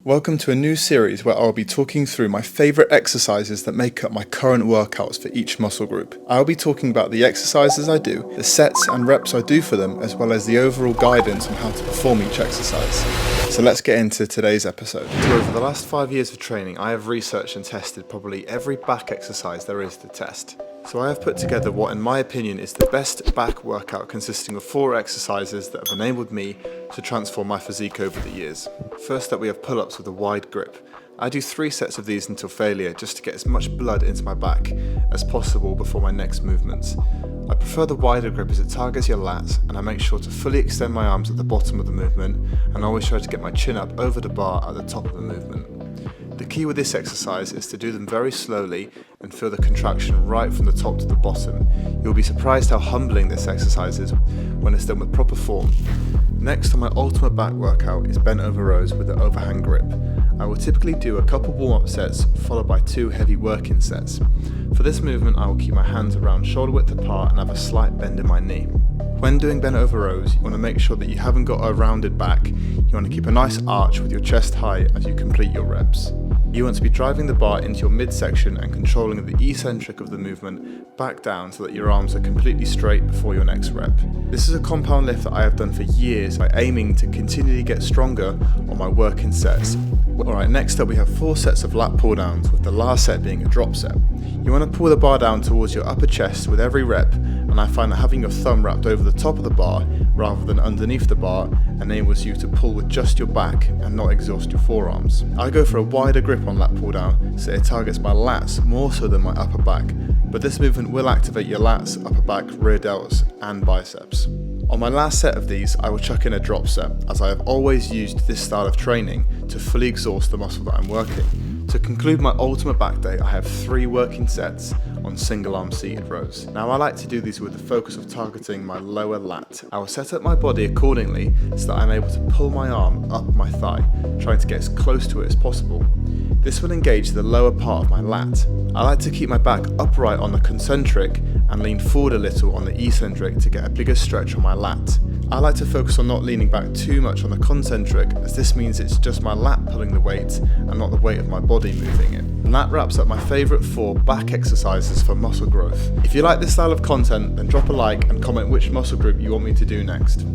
Welcome to a new series where I'll be talking through my favourite exercises that make up my current workouts for each muscle group. I'll be talking about the exercises I do, the sets and reps I do for them, as well as the overall guidance on how to perform each exercise. So let's get into today's episode. So over the last 5 years of training, I have researched and tested probably every back exercise there is to test. So I have put together what in my opinion is the best back workout, consisting of 4 exercises that have enabled me to transform my physique over the years. First up, we have pull-ups with a wide grip. I do 3 sets of these until failure, just to get as much blood into my back as possible before my next movements. I prefer the wider grip as it targets your lats, and I make sure to fully extend my arms at the bottom of the movement, and always try to get my chin up over the bar at the top of the movement. The key with this exercise is to do them very slowly and feel the contraction right from the top to the bottom. You'll be surprised how humbling this exercise is when it's done with proper form. Next on my ultimate back workout is bent over rows with the overhand grip. I will typically do a couple warm-up sets followed by 2 heavy working sets. For this movement I will keep my hands around shoulder width apart and have a slight bend in my knee. When doing bent over rows, you want to make sure that you haven't got a rounded back. You want to keep a nice arch with your chest high as you complete your reps. You want to be driving the bar into your midsection and controlling the eccentric of the movement back down so that your arms are completely straight before your next rep. This is a compound lift that I have done for years by aiming to continually get stronger on my working sets. Alright, next up we have 4 sets of lat pull downs, with the last set being a drop set. You want to pull the bar down towards your upper chest with every rep, and I find that having your thumb wrapped over the top of the bar rather than underneath the bar enables you to pull with just your back and not exhaust your forearms. I go for a wider grip on lat pull down so it targets my lats more so than my upper back, but this movement will activate your lats, upper back, rear delts and biceps. On my last set of these, I will chuck in a drop set, as I have always used this style of training to fully exhaust the muscle that I'm working. To conclude my ultimate back day, I have 3 working sets on single arm seated rows. Now I like to do these with the focus of targeting my lower lat. I will set up my body accordingly so that I'm able to pull my arm up my thigh, trying to get as close to it as possible. This will engage the lower part of my lat. I like to keep my back upright on the concentric and lean forward a little on the eccentric to get a bigger stretch on my lat. I like to focus on not leaning back too much on the concentric, as this means it's just my lat pulling the weight and not the weight of my body moving it. And that wraps up my favourite 4 back exercises for muscle growth. If you like this style of content, then drop a like and comment which muscle group you want me to do next.